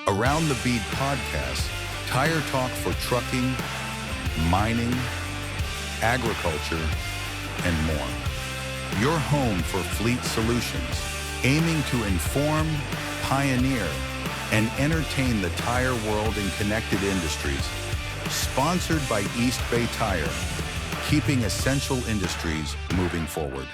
Around the Bead podcast, tire talk for trucking, mining, agriculture, and more. Your home for fleet solutions, aiming to inform, pioneer, and entertain the tire world in connected industries. Sponsored by East Bay Tire, keeping essential industries moving forward.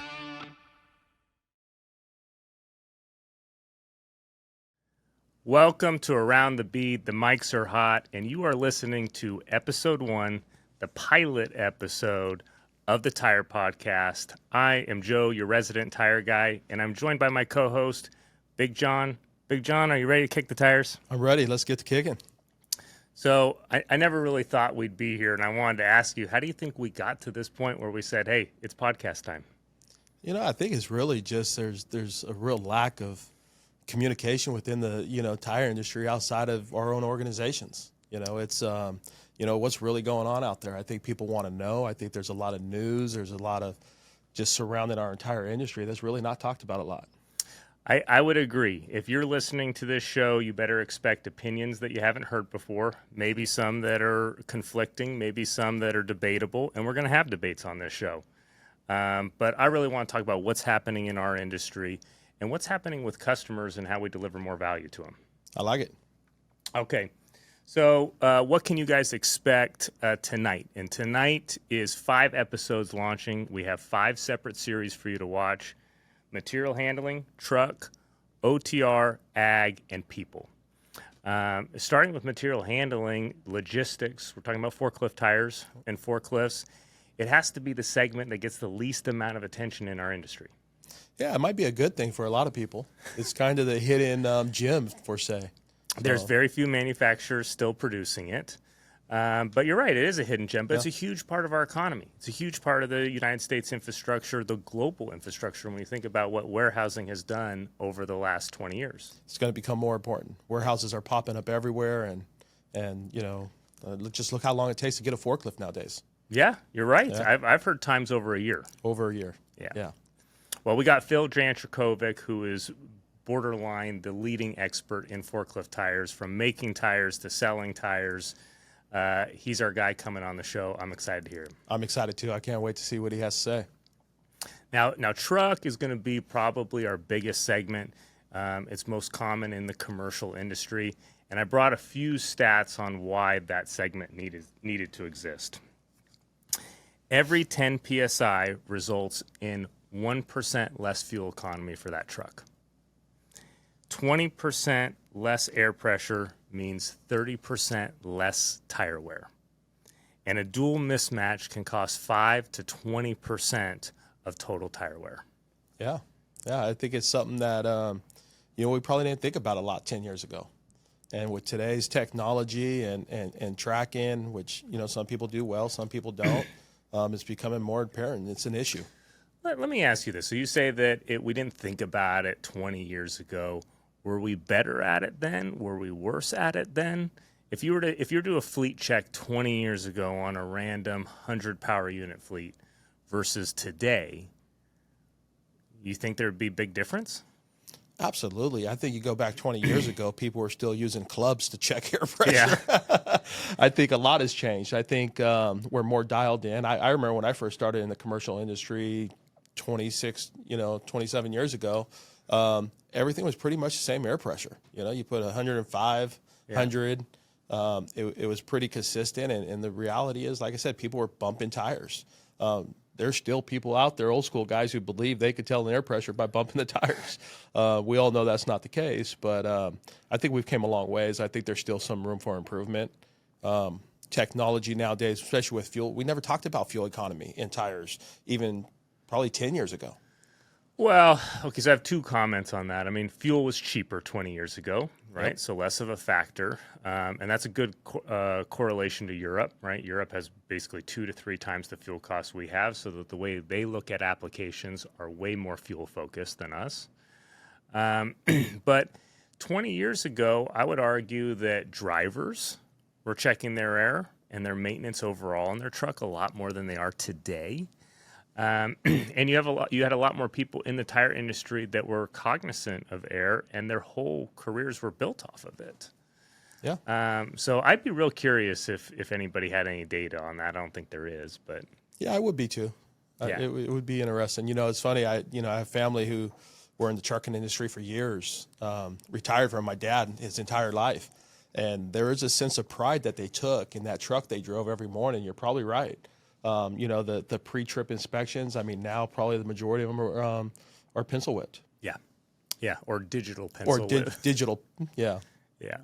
Welcome to Around the Bead. The mics are hot, and you are listening to episode 1, the pilot episode of the Tire Podcast. I am Joe, your resident tire guy, and I'm joined by my co-host, Big John. Big John, are you ready to kick the tires? I'm ready. Let's get to kicking. So I never really thought we'd be here, and I wanted to ask you, how do you think we got to this point where we said, hey, it's podcast time? You know, I think it's really just there's a real lack of communication within the tire industry outside of our own organizations. It's what's really going on out there. I think people want to know. I think there's a lot of news. There's a lot of just surrounding our entire industry that's really not talked about a lot. I would agree. If you're listening to this show, you better expect opinions that you haven't heard before, maybe some that are conflicting, maybe some that are debatable, and we're going to have debates on this show. But I really want to talk about what's happening in our industry and what's happening with customers and how we deliver more value to them. I like it. Okay. So what can you guys expect tonight? And tonight is 5 episodes launching. We have 5 separate series for you to watch: material handling, truck, OTR, ag, and people. Starting with material handling, logistics, we're talking about forklift tires and forklifts. It has to be the segment that gets the least amount of attention in our industry. Yeah, it might be a good thing for a lot of people. It's kind of the hidden gem, per se. There's very few manufacturers still producing it. But you're right, it is a hidden gem, but it's a huge part of our economy. It's a huge part of the United States infrastructure, the global infrastructure, when you think about what warehousing has done over the last 20 years. It's going to become more important. Warehouses are popping up everywhere, and just look how long it takes to get a forklift nowadays. Yeah, you're right. Yeah. I've heard times over a year. Over a year. Yeah. Well, we got Phil Jantrakovic, who is borderline the leading expert in forklift tires, from making tires to selling tires. He's our guy coming on the show. I'm excited to hear him. I'm excited too. I can't wait to see what he has to say. Now truck is going to be probably our biggest segment. It's most common in the commercial industry, and I brought a few stats on why that segment needed to exist. Every 10 psi results in 1% less fuel economy for that truck. 20% less air pressure means 30% less tire wear. And a dual mismatch can cost 5 to 20% of total tire wear. Yeah, I think it's something that we probably didn't think about a lot 10 years ago. And with today's technology and tracking, which some people do well, some people don't, it's becoming more apparent. It's an issue. Let me ask you this. So you say that we didn't think about it 20 years ago. Were we better at it then? Were we worse at it then? If you were to do a fleet check 20 years ago on a random 100 power unit fleet versus today, you think there'd be a big difference? Absolutely. I think you go back 20 years ago, people were still using clubs to check air pressure. Yeah. I think a lot has changed. I think we're more dialed in. I remember when I first started in the commercial industry 27 years ago, everything was pretty much the same air pressure. You put 105, 100. It was pretty consistent. And the reality is, like I said, people were bumping tires. There's still people out there, old school guys, who believe they could tell the air pressure by bumping the tires. We all know that's not the case, but I think we've came a long ways. I think there's still some room for improvement. Technology nowadays, especially with fuel, we never talked about fuel economy in tires, even probably 10 years ago. Well, okay, so I have 2 comments on that. I mean, fuel was cheaper 20 years ago, right? Yep. So less of a factor. And that's a good correlation to Europe, right? Europe has basically 2 to 3 times the fuel costs we have, so that the way they look at applications are way more fuel focused than us. But 20 years ago, I would argue that drivers were checking their air and their maintenance overall in their truck a lot more than they are today. And you had a lot more people in the tire industry that were cognizant of air, and their whole careers were built off of it. Yeah. So I'd be real curious if anybody had any data on that. I don't think there is, but Yeah, I would be too. Yeah. It would be interesting. It's funny. I have family who were in the trucking industry for years, retired from my dad his entire life. And there is a sense of pride that they took in that truck they drove every morning. You're probably right. The pre-trip inspections, I mean, now probably the majority of them are pencil whipped. yeah, or digital pencil. Digital, yeah. Yeah.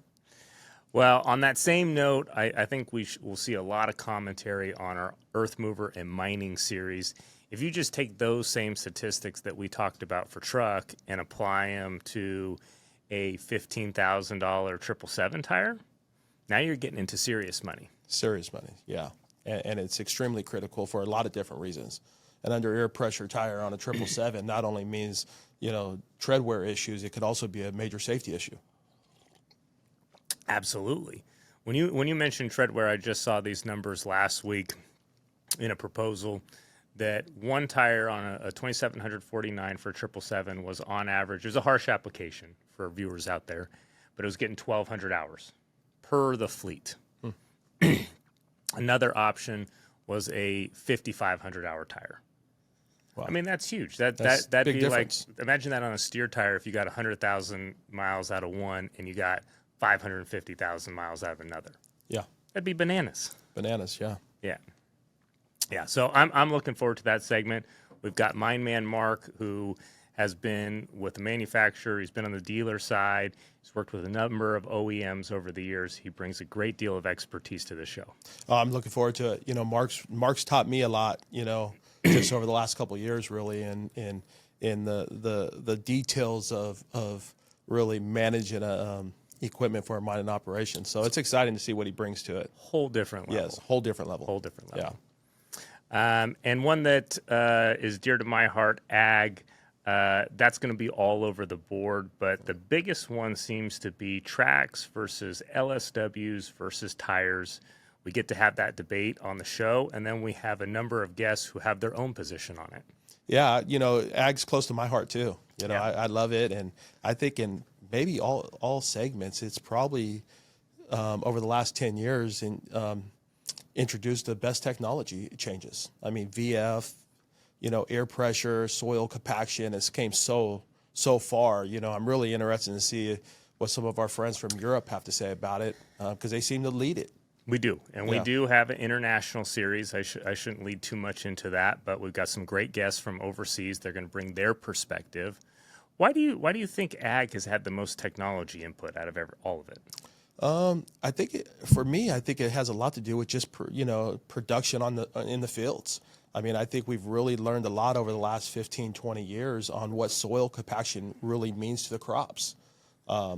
Well, on that same note, I think we'll see a lot of commentary on our Earth Mover and mining series. If you just take those same statistics that we talked about for truck and apply them to a $15,000 777 tire, now you're getting into serious money. Serious money, yeah. And it's extremely critical for a lot of different reasons. An under air pressure tire on a 777 not only means, tread wear issues, it could also be a major safety issue. Absolutely. When you mentioned tread wear, I just saw these numbers last week in a proposal that one tire on a 2749 for 777 was on average. It was a harsh application for viewers out there, but it was getting 1,200 hours per the fleet. Another option was a 5,500 hour tire. Wow. I mean, that's huge. That's that'd big be difference. like, imagine that on a steer tire if you got 100,000 miles out of one and you got 550,000 miles out of another. Yeah. That'd be bananas. Bananas, yeah. Yeah. Yeah. So I'm looking forward to that segment. We've got Mine Man Mark, who has been with the manufacturer. He's been on the dealer side. He's worked with a number of OEMs over the years. He brings a great deal of expertise to the show. I'm looking forward to it. Mark's taught me a lot, just over the last couple of years, really, in the details of really managing equipment for a mining operation. So it's exciting to see what he brings to it. Whole different level. Yes, whole different level. Whole different level. Yeah. And one that is dear to my heart, ag. That's going to be all over the board, but the biggest one seems to be tracks versus LSWs versus tires. We get to have that debate on the show, and then we have a number of guests who have their own position on it. Yeah, ag's close to my heart too. Yeah. I love it, and I think in maybe all segments, it's probably over the last 10 years introduced the best technology changes. I mean, VF, air pressure, soil compaction, it's came so far. I'm really interested to see what some of our friends from Europe have to say about it because they seem to lead it. We do, and we do have an international series. I shouldn't lead too much into that, but we've got some great guests from overseas. They're going to bring their perspective. Why do you think ag has had the most technology input out of all of it? I think for me, I think it has a lot to do with just production in the fields. I mean, I think we've really learned a lot over the last 15, 20 years on what soil compaction really means to the crops. How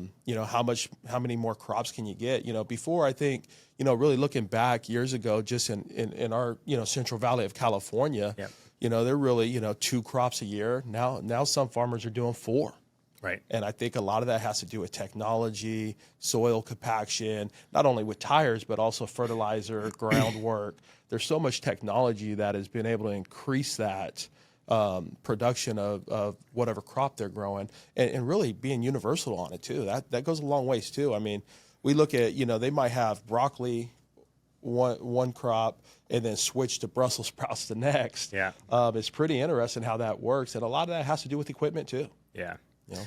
many more crops can you get? Before, I think, really looking back years ago, just in our, Central Valley of California, Yep. They're really, 2 crops a year. Now some farmers are doing 4. Right. And I think a lot of that has to do with technology, soil compaction, not only with tires, but also fertilizer, groundwork. There's so much technology that has been able to increase that production of whatever crop they're growing and really being universal on it too. That goes a long ways too. I mean, we look at, they might have broccoli one crop and then switch to Brussels sprouts the next. Yeah. It's pretty interesting how that works. And a lot of that has to do with equipment too. Yeah. You know?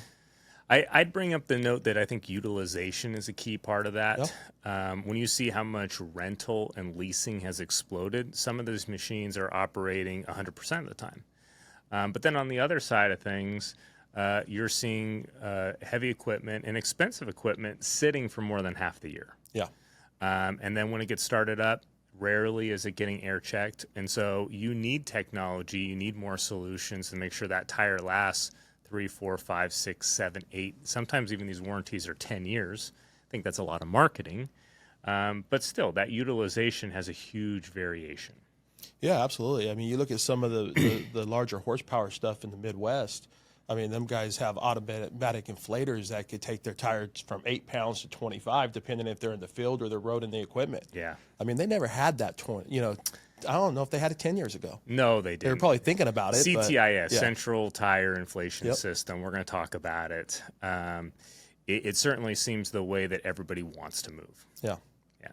I'd bring up the note that I think utilization is a key part of that. When you see how much rental and leasing has exploded, some of those machines are operating 100% of the time. But then on the other side of things, you're seeing heavy equipment and expensive equipment sitting for more than half the year. Yeah. And then when it gets started up, rarely is it getting air checked. And so you need technology, you need more solutions to make sure that tire lasts 3, 4, 5, 6, 7, 8. Sometimes even these warranties are 10 years. I think that's a lot of marketing. But still, that utilization has a huge variation. Yeah, absolutely. I mean, you look at some of the larger horsepower stuff in the Midwest. I mean, them guys have automatic inflators that could take their tires from 8 pounds to 25, depending if they're in the field or they're roading the equipment. Yeah. I mean, they never had that. I don't know if they had it 10 years ago. No, they didn't. They were probably thinking about it. CTIS, Central Tire Inflation System. We're going to talk about it. it certainly seems the way that everybody wants to move. Yeah. Yeah.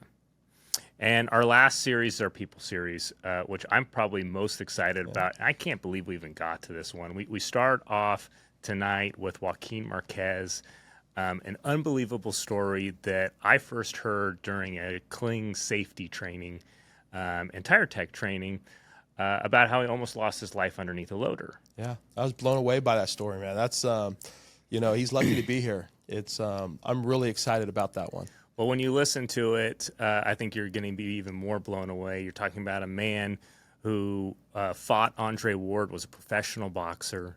And our last series is our people series, which I'm probably most excited about. I can't believe we even got to this one. We start off tonight with Joaquin Marquez, an unbelievable story that I first heard during a cling safety training and tire tech training about how he almost lost his life underneath a loader. Yeah, I was blown away by that story, man. That's, he's lucky to be here. It's, I'm really excited about that one. Well, when you listen to it, I think you're going to be even more blown away. You're talking about a man who fought Andre Ward, was a professional boxer,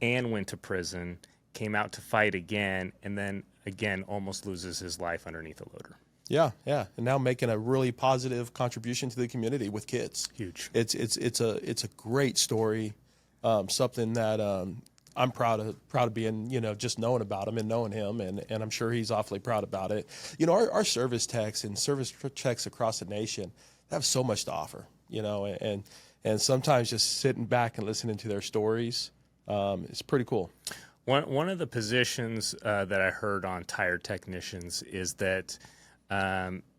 and went to prison, came out to fight again, and then again almost loses his life underneath a loader. Yeah, yeah, and now making a really positive contribution to the community with kids. Huge. It's a great story, something that I'm proud of being, just knowing about him and knowing him, and I'm sure he's awfully proud about it. Our service techs and service techs across the nation have so much to offer, and sometimes just sitting back and listening to their stories, it's pretty cool. One of the positions that I heard on tire technicians is that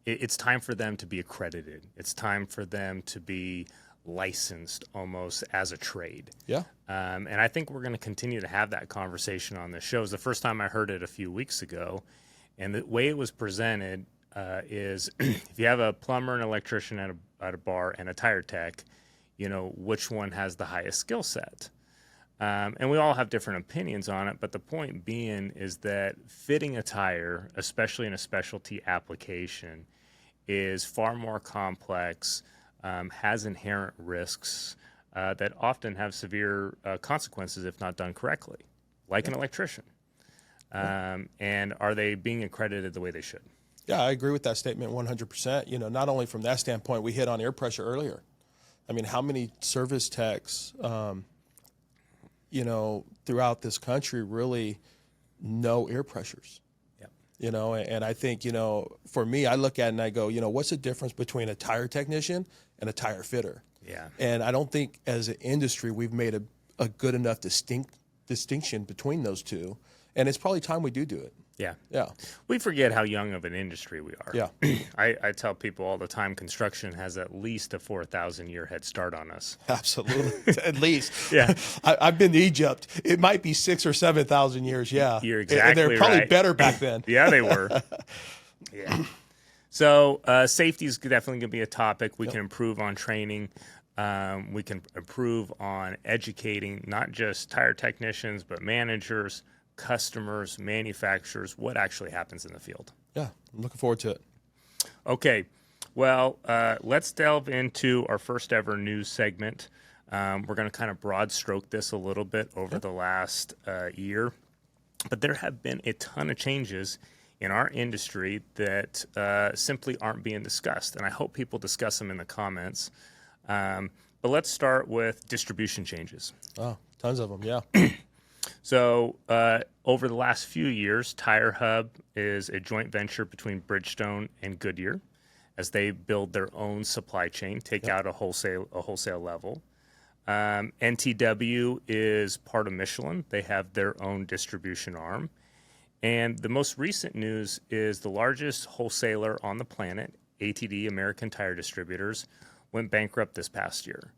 it's time for them to be accredited. It's time for them to be licensed almost as a trade. Yeah. And I think we're going to continue to have that conversation on this show. It was the first time I heard it a few weeks ago. And the way it was presented is if you have a plumber and electrician at a bar and a tire tech, which one has the highest skill set? And we all have different opinions on it, but the point being is that fitting a tire, especially in a specialty application, is far more complex, has inherent risks that often have severe consequences if not done correctly, like an electrician. And are they being accredited the way they should? Yeah, I agree with that statement 100%. Not only from that standpoint, we hit on air pressure earlier. I mean, how many service techs throughout this country really know air pressures. Yep. And I think, for me, I look at it and I go, what's the difference between a tire technician and a tire fitter? Yeah. And I don't think as an industry we've made a good enough distinction between those two. And it's probably time we do it. Yeah. Yeah. We forget how young of an industry we are. Yeah. I tell people all the time, construction has at least a 4,000-year head start on us. Absolutely. At least. Yeah. I've been to Egypt. It might be 6,000 or 7,000 years. Yeah. You're exactly and they're probably right. better back then. Yeah, they were. Yeah. So safety is definitely going to be a topic. We can improve on training. We can improve on educating not just tire technicians, but managers, customers, manufacturers, what actually happens in the field. Yeah, I'm looking forward to it. Okay, well, let's delve into our first ever news segment. We're going to kind of broad stroke this a little bit over the last year, but there have been a ton of changes in our industry that simply aren't being discussed, and I hope people discuss them in the comments. But let's start with distribution changes. Oh, tons of them, yeah. So over the last few years, Tire Hub is a joint venture between Bridgestone and Goodyear as they build their own supply chain, take out a wholesale level. NTW is part of Michelin. They have their own distribution arm. And the most recent news is the largest wholesaler on the planet, ATD, American Tire Distributors, went bankrupt this past year.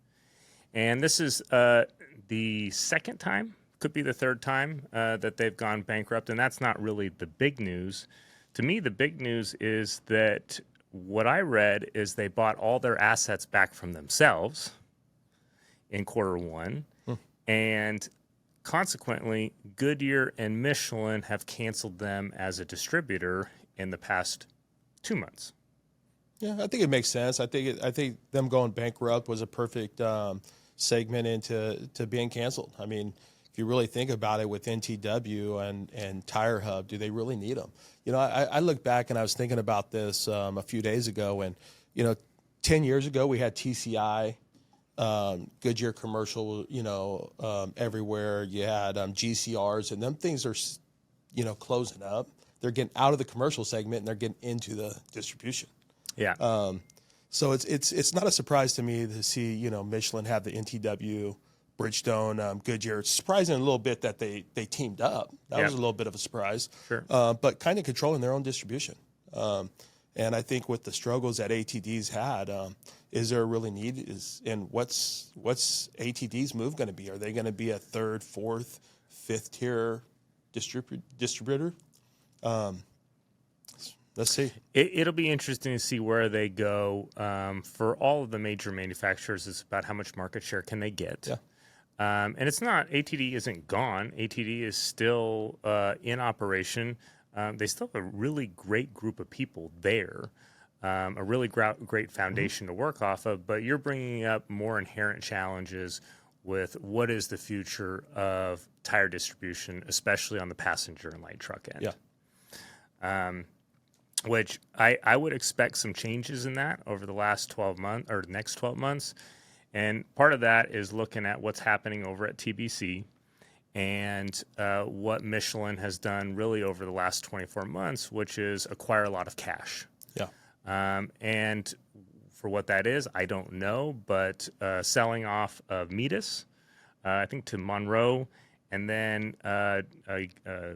And this is the second time, could be the third time that they've gone bankrupt, and that's not really the big news. To me, the big news is that what I read is they bought all their assets back from themselves in quarter one, and consequently, Goodyear and Michelin have canceled them as a distributor in the past 2 months. Yeah, I think it makes sense. I think them going bankrupt was a perfect segment into being canceled. I mean, if you really think about it, with NTW and Tire Hub, do they really need them? I look back and I was thinking about this a few days ago, and 10 years ago we had TCI, Goodyear commercial, everywhere. You had GCRs, and them things are, closing up. They're getting out of the commercial segment and they're getting into the distribution. Yeah. So it's not a surprise to me to see Michelin have the NTW Bridgestone, Goodyear. It's surprising a little bit that they teamed up. That was a little bit of a surprise. Sure. But kind of controlling their own distribution. And I think with the struggles that ATD's had, is there a really need? And what's ATD's move going to be? Are they going to be a third, fourth, fifth tier distributor? Let's see. It'll be interesting to see where they go. For all of the major manufacturers, it's about how much market share can they get. Yeah. And it's not, ATD isn't gone. ATD is still in operation. They still have a really great group of people there, a really great foundation to work off of, but you're bringing up more inherent challenges with what is the future of tire distribution, especially on the passenger and light truck end. Yeah. Which I would expect some changes in that over the last 12 months or next 12 months. And part of that is looking at what's happening over at TBC and what Michelin has done really over the last 24 months, which is acquire a lot of cash. Yeah. And for what that is, I don't know, but selling off of Metis, I think to Monroe, and then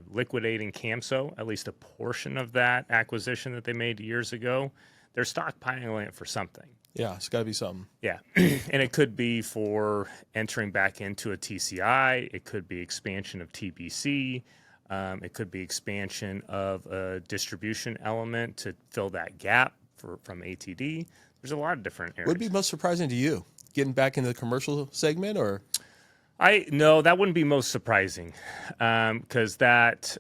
liquidating Camso, at least a portion of that acquisition that they made years ago, they're stockpiling it for something. Yeah, it's got to be something. Yeah, and it could be for entering back into a TCI. It could be expansion of TBC. It could be expansion of a distribution element to fill that gap from ATD. There's a lot of different areas. What would be most surprising to you? Getting back into the commercial segment, or? No, that wouldn't be most surprising, because that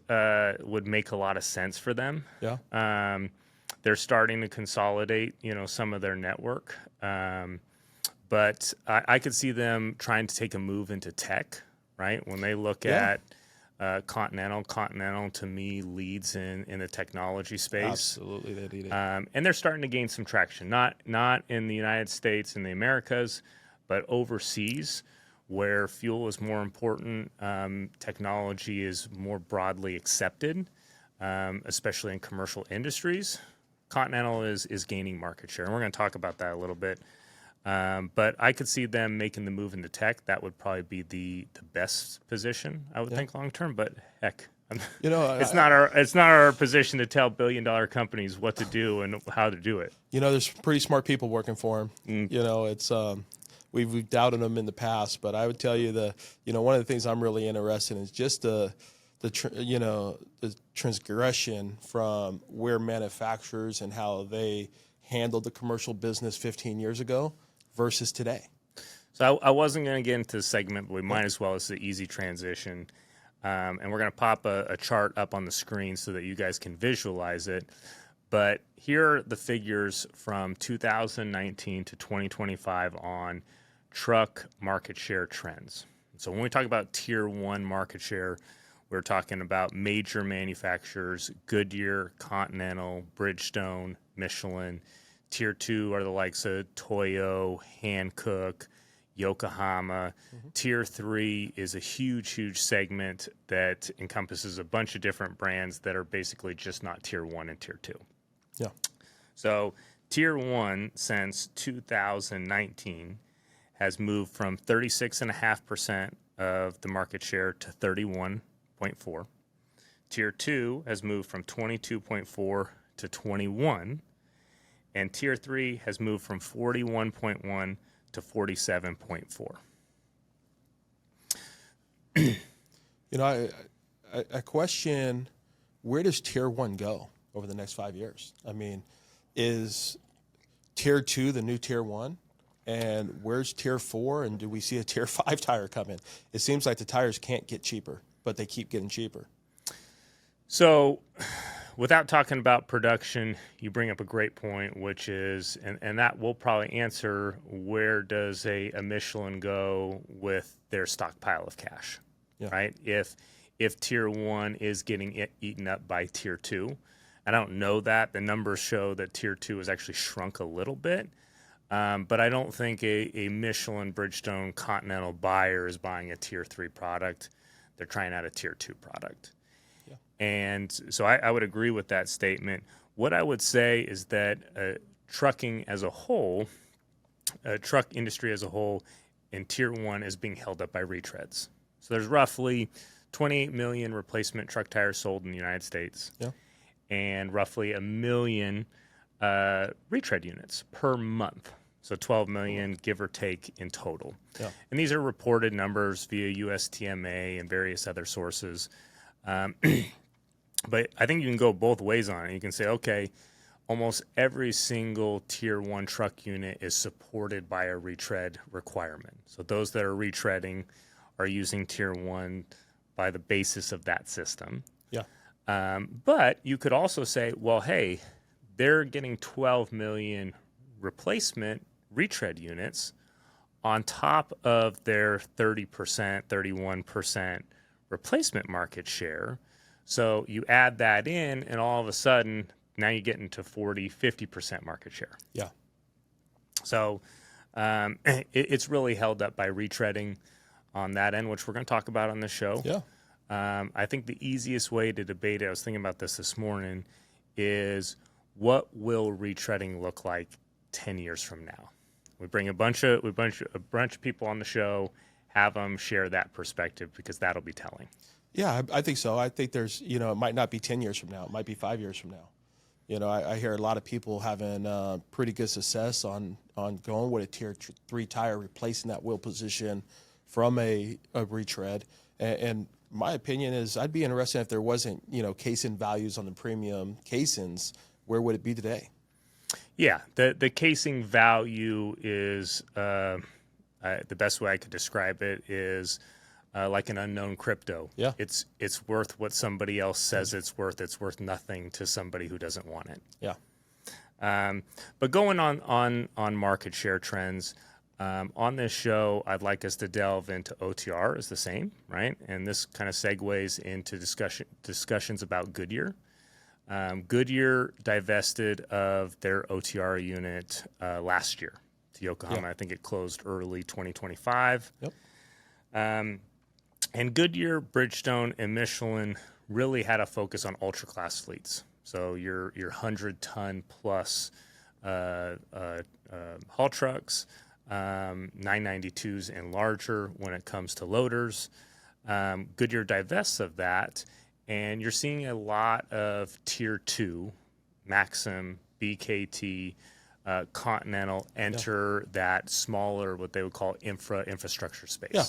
would make a lot of sense for them. Yeah. They're starting to consolidate, some of their network, but I could see them trying to take a move into tech. Right, when they look at Continental to me leads in the technology space. Absolutely, they lead it. And they're starting to gain some traction, not in the United States and the Americas, but overseas, where fuel is more important. Technology is more broadly accepted, especially in commercial industries. Continental is gaining market share, and we're going to talk about that a little bit. But I could see them making the move into tech. That would probably be the best position, I would think, long term. But heck, it's not our position to tell billion-dollar companies what to do and how to do it. There's pretty smart people working for them. It's we've doubted them in the past, but I would tell you one of the things I'm really interested in is just the transgression from where manufacturers and how they handled the commercial business 15 years ago versus today. So I wasn't going to get into the segment, but we might as well. It's an easy transition. And we're going to pop a chart up on the screen so that you guys can visualize it. But here are the figures from 2019 to 2025 on truck market share trends. So when we talk about Tier 1 market share, we're talking about major manufacturers, Goodyear, Continental, Bridgestone, Michelin. Tier 2 are the likes of Toyo, Hankook, Yokohama. Mm-hmm. Tier 3 is a huge segment that encompasses a bunch of different brands that are basically just not Tier 1 and Tier 2. Yeah. So Tier 1 since 2019 has moved from 36.5% of the market share to 31.4. Tier 2 has moved from 22.4 to 21. And Tier 3 has moved from 41.1 to 47.4. I question, where does Tier 1 go over the next 5 years? I mean, is Tier 2 the new Tier 1? And where's Tier 4? And do we see a Tier 5 tire come in? It seems like the tires can't get cheaper, but they keep getting cheaper. So without talking about production, you bring up a great point, which is, and that will probably answer, where does a Michelin go with their stockpile of cash, right? If Tier 1 is getting eaten up by Tier 2. I don't know that. The numbers show that Tier 2 has actually shrunk a little bit. But I don't think a Michelin, Bridgestone, Continental buyer is buying a Tier 3 product. They're trying out a Tier 2 product. Yeah. And so I would agree with that statement. What I would say is that trucking as a whole, truck industry as a whole, in Tier 1 is being held up by retreads. So there's roughly 28 million replacement truck tires sold in the United States, and roughly 1 million retread units per month. So 12 million, give or take, in total. Yeah. And these are reported numbers via USTMA and various other sources. But I think you can go both ways on it. You can say, okay, almost every single Tier 1 truck unit is supported by a retread requirement. So those that are retreading are using Tier 1 by the basis of that system. Yeah. But you could also say, well, hey, they're getting 12 million replacement retread units on top of their 30%, 31% replacement market share. So you add that in, and all of a sudden, now you get into 40, 50% market share. Yeah. So it's really held up by retreading on that end, which we're going to talk about on the show. Yeah. I think the easiest way to debate it, I was thinking about this morning, is what will retreading look like 10 years from now? We bring a bunch of people on the show, have them share that perspective, because that'll be telling. Yeah, I think so. I think there's, it might not be 10 years from now. It might be 5 years from now. I hear a lot of people having pretty good success on going with a Tier 3 tire, replacing that wheel position from a retread. And my opinion is I'd be interested if there wasn't, casing values on the premium casings. Where would it be today? Yeah, the casing value is, the best way I could describe it is like an unknown crypto. Yeah. It's worth what somebody else says it's worth. It's worth nothing to somebody who doesn't want it. Yeah. But going on market share trends, on this show, I'd like us to delve into OTR as the same, right? And this kind of segues into discussions about Goodyear. Goodyear divested of their OTR unit last year to Yokohama. Yeah. I think it closed early 2025. Yep. And Goodyear, Bridgestone, and Michelin really had a focus on ultra class fleets. So your 100-ton plus haul trucks, 992s and larger when it comes to loaders. Goodyear divests of that, and you're seeing a lot of Tier 2, Maxim, BKT, Continental enter that smaller, what they would call infrastructure space. Yeah.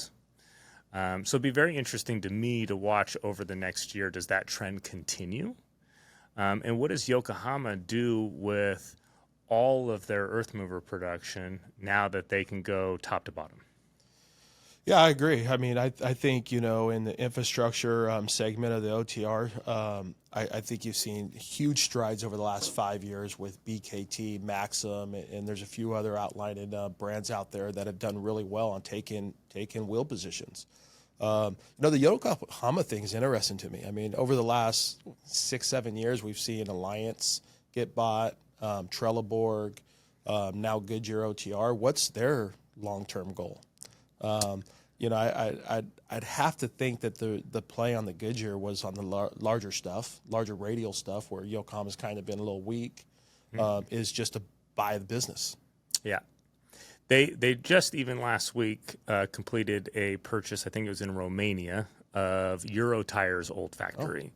So it'd be very interesting to me to watch over the next year. Does that trend continue? And what does Yokohama do with all of their earth mover production now that they can go top to bottom? Yeah, I agree. I mean, I think, in the infrastructure segment of the OTR, I think you've seen huge strides over the last 5 years with BKT, Maxim, and there's a few other outlined brands out there that have done really well on taking wheel positions. The Yokohama thing is interesting to me. I mean, over the last 6-7 years, we've seen Alliance get bought, Trelleborg, now Goodyear OTR. What's their long-term goal? I'd have to think that the play on the Goodyear was on the larger stuff, larger radial stuff, where Yokohama's kind of been a little weak, is just to buy the business. Yeah. They just even last week completed a purchase, I think it was in Romania, of Euro Tire's old factory.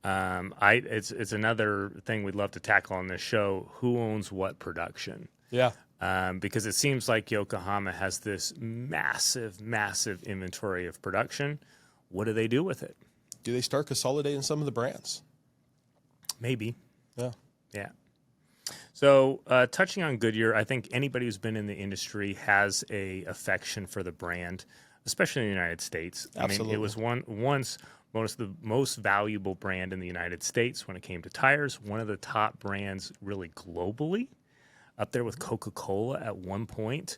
It's another thing we'd love to tackle on this show. Who owns what production? Yeah. Because it seems like Yokohama has this massive, massive inventory of production. What do they do with it? Do they start consolidating some of the brands? Maybe. Yeah. Yeah. So touching on Goodyear, I think anybody who's been in the industry has a affection for the brand, especially in the United States. Absolutely. I mean, it was once the most valuable brand in the United States when it came to tires, one of the top brands really globally, up there with Coca-Cola at one point.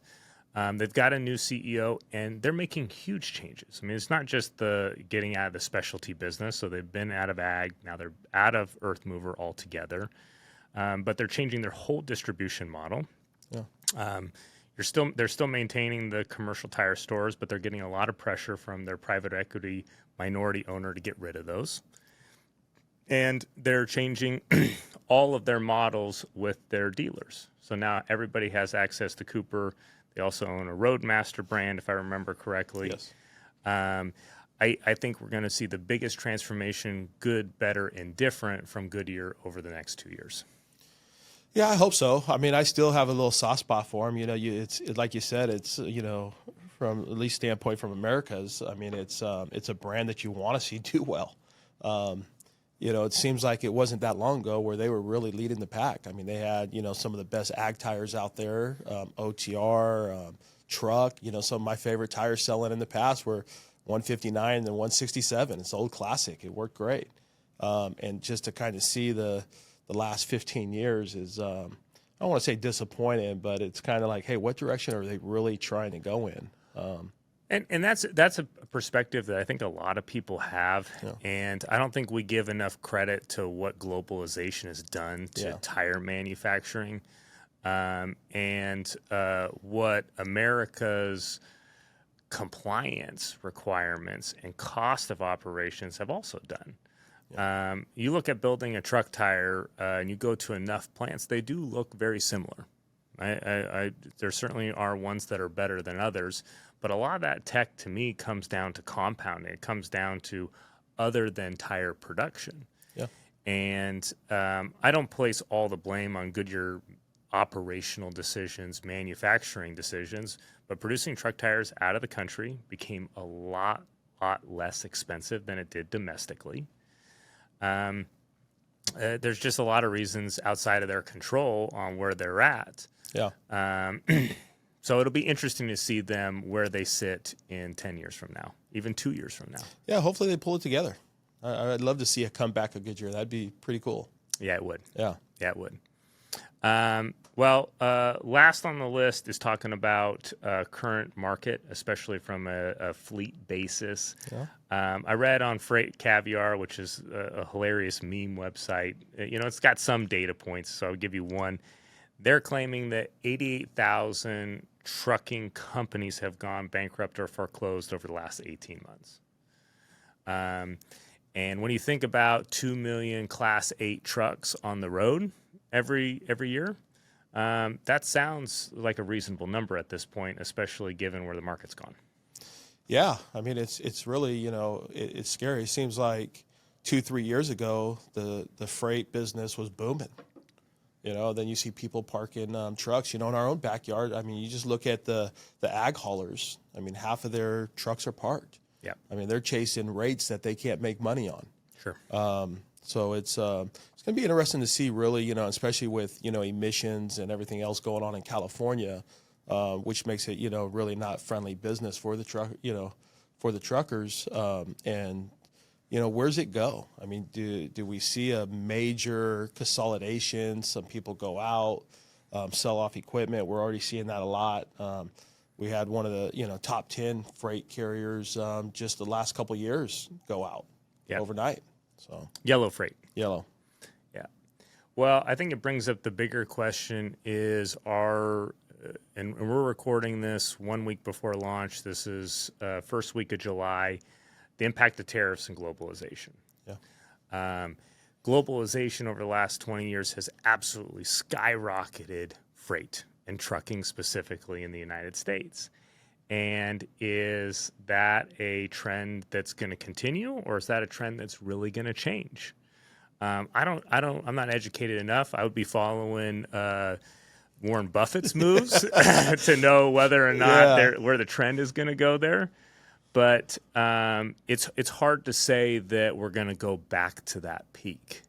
They've got a new CEO, and they're making huge changes. I mean, it's not just the getting out of the specialty business. So they've been out of ag. Now they're out of earth mover altogether. But they're changing their whole distribution model. Yeah. They're still maintaining the commercial tire stores, but they're getting a lot of pressure from their private equity minority owner to get rid of those. And they're changing all of their models with their dealers. So now everybody has access to Cooper. They also own a Roadmaster brand, if I remember correctly. Yes. I think we're going to see the biggest transformation, good, better, and different, from Goodyear over the next 2 years. Yeah, I hope so. I mean, I still have a little soft spot for them. It's like you said, it's from at least standpoint from America's. I mean, it's a brand that you want to see do well. It seems like it wasn't that long ago where they were really leading the pack. I mean, they had some of the best ag tires out there, OTR, truck. Some of my favorite tires selling in the past were 159 and then 167. It's old classic. It worked great. And just to kind of see the last 15 years is, I don't want to say disappointing, but it's kind of like, hey, what direction are they really trying to go in? And that's a perspective that I think a lot of people have, and I don't think we give enough credit to what globalization has done to tire manufacturing, and what America's compliance requirements and cost of operations have also done. You look at building a truck tire, and you go to enough plants, they do look very similar. There certainly are ones that are better than others, but a lot of that tech to me comes down to compounding. It comes down to other than tire production. Yeah. And I don't place all the blame on Goodyear operational decisions, manufacturing decisions, but producing truck tires out of the country became a lot less expensive than it did domestically. There's just a lot of reasons outside of their control on where they're at. Yeah. So it'll be interesting to see them where they sit in 10 years from now, even 2 years from now. Yeah, hopefully they pull it together. I'd love to see a comeback of Goodyear. That'd be pretty cool. Yeah, it would. Yeah. Yeah, it would. Last on the list is talking about current market, especially from a fleet basis. Yeah. I read on Freight Caviar, which is a hilarious meme website. It's got some data points, so I'll give you one. They're claiming that 88,000 trucking companies have gone bankrupt or foreclosed over the last 18 months. And when you think about 2 million Class 8 trucks on the road every year, that sounds like a reasonable number at this point, especially given where the market's gone. Yeah, I mean, it's really, it's scary. It seems like 2-3 years ago, the freight business was booming. Then you see people parking trucks, in our own backyard. I mean, you just look at the ag haulers. I mean, half of their trucks are parked. Yeah. I mean, they're chasing rates that they can't make money on. Sure. So it's going to be interesting to see, really, especially with, emissions and everything else going on in California, which makes it, really not friendly business for the truckers. And where's it go? I mean, do we see a major consolidation? Some people go out, sell off equipment. We're already seeing that a lot. We had one of the top 10 freight carriers just the last couple of years go out overnight. So Yellow freight. Yellow. Yeah. Well, I think it brings up the bigger question is and we're recording this 1 week before launch. This is first week of July. The impact of tariffs and globalization. Yeah. Globalization over the last 20 years has absolutely skyrocketed freight and trucking specifically in the United States. And is that a trend that's going to continue, or is that a trend that's really going to change? I'm not educated enough. I would be following Warren Buffett's moves to know whether or not where the trend is going to go there. But it's hard to say that we're going to go back to that peak.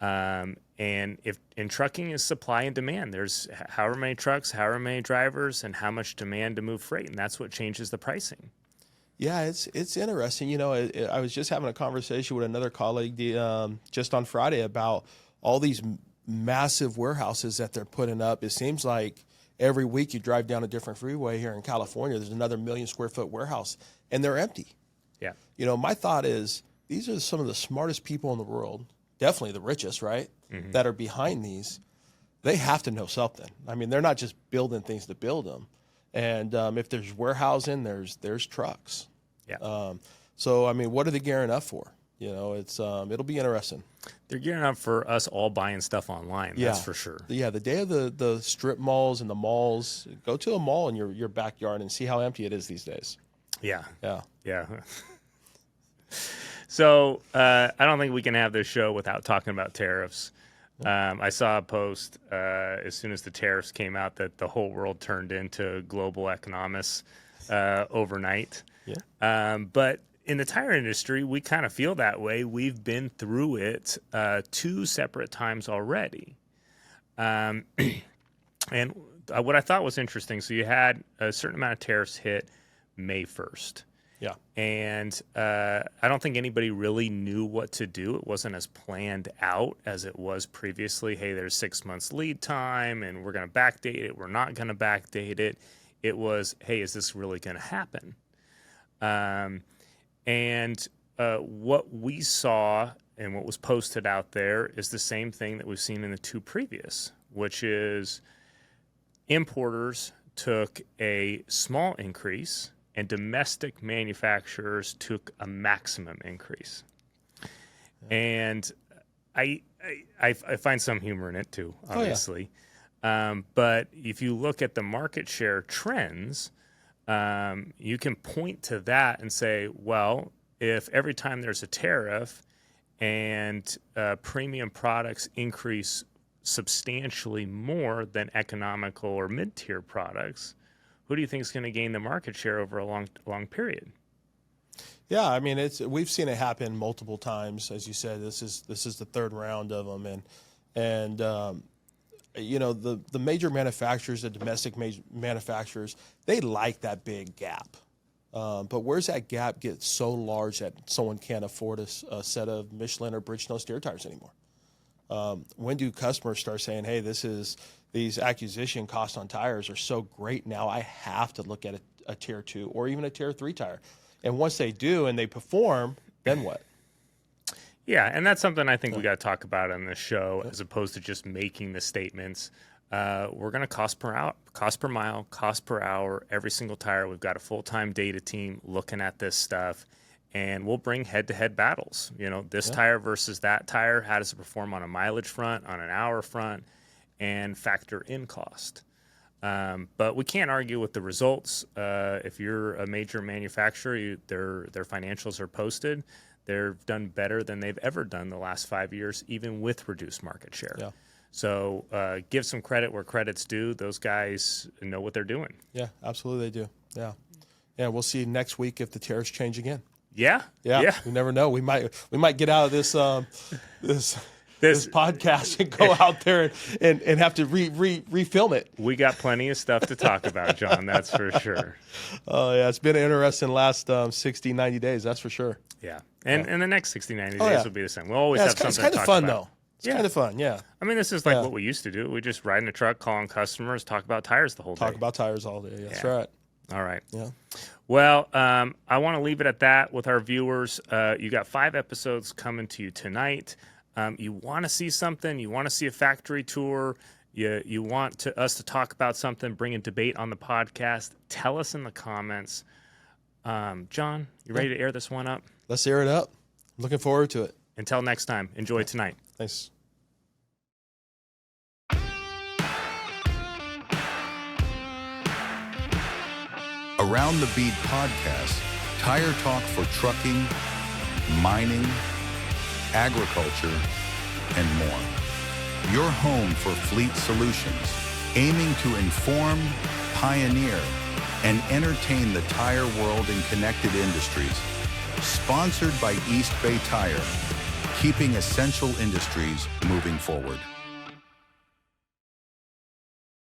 And if in trucking is supply and demand, there's however many trucks, however many drivers, and how much demand to move freight, and that's what changes the pricing. Yeah, it's interesting. I was just having a conversation with another colleague just on Friday about all these massive warehouses that they're putting up. It seems like every week you drive down a different freeway here in California, there's another 1 million square foot warehouse, and they're empty. Yeah. My thought is these are some of the smartest people in the world, definitely the richest, right, that are behind these. They have to know something. I mean, they're not just building things to build them. And if there's warehousing, there's trucks. Yeah. So, I mean, what are they gearing up for? You know, it's it'll be interesting. They're gearing up for us all buying stuff online. Yeah. That's for sure. Yeah, the day of the strip malls and the malls, go to a mall in your backyard and see how empty it is these days. Yeah. Yeah. Yeah. So I don't think we can have this show without talking about tariffs. I saw a post as soon as the tariffs came out that the whole world turned into global economists overnight. Yeah. But in the tire industry, we kind of feel that way. We've been through it 2 separate times already. And what I thought was interesting, so you had a certain amount of tariffs hit May 1st. Yeah. And I don't think anybody really knew what to do. It wasn't as planned out as it was previously. Hey, there's 6 months lead time, and we're going to backdate it. We're not going to backdate it. It was, hey, is this really going to happen? And what we saw and what was posted out there is the same thing that we've seen in the 2 previous, which is importers took a small increase and domestic manufacturers took a maximum increase. And I find some humor in it too, obviously. Oh, yeah. But if you look at the market share trends, you can point to that and say, well, if every time there's a tariff and premium products increase substantially more than economical or mid-tier products, who do you think is going to gain the market share over a long period? Yeah, I mean, we've seen it happen multiple times. As you said, this is the 3rd round of them, and you know, the major manufacturers, the domestic manufacturers, they like that big gap. But where's that gap get so large that someone can't afford a set of Michelin or Bridgestone steer tires anymore? When do customers start saying, hey, these acquisition costs on tires are so great now, I have to look at a tier 2 or even a tier 3 tire? And once they do and they perform, then what? Yeah, and that's something I think we got to talk about on this show, as opposed to just making the statements. We're going to cost per mile, cost per hour, every single tire. We've got a full-time data team looking at this stuff, and we'll bring head-to-head battles. You know, this tire versus that tire. How does it perform on a mileage front, on an hour front, and factor in cost? But we can't argue with the results. If you're a major manufacturer, their financials are posted. They've done better than they've ever done the last 5 years, even with reduced market share. Yeah. So give some credit where credit's due. Those guys know what they're doing. Yeah, absolutely they do. Yeah. Yeah, we'll see next week if the tariffs change again. Yeah. Yeah. We never know. We might get out of this this podcast and go out there and have to refilm it. We got plenty of stuff to talk about, John. That's for sure. Oh, yeah. It's been an interesting last 60, 90 days. That's for sure. Yeah. And the next 60, 90 days will be the same. We'll always have something to talk about. It's kind of fun, though. It's kind of fun, yeah. I mean, this is like what we used to do. We just ride in a truck, calling customers, talk about tires the whole day. Talk about tires all day. That's right. All right. Yeah. Well, I want to leave it at that with our viewers. You got 5 episodes coming to you tonight. You want to see something, you want to see a factory tour, you want us to talk about something, bring a debate on the podcast, tell us in the comments. John, you ready to air this one up? Let's air it up. Looking forward to it. Until next time, enjoy tonight. Thanks. Around the Bead podcast, tire talk for trucking, mining, agriculture, and more. Your home for fleet solutions, aiming to inform, pioneer, and entertain the tire world in connected industries. Sponsored by East Bay Tire, keeping essential industries moving forward.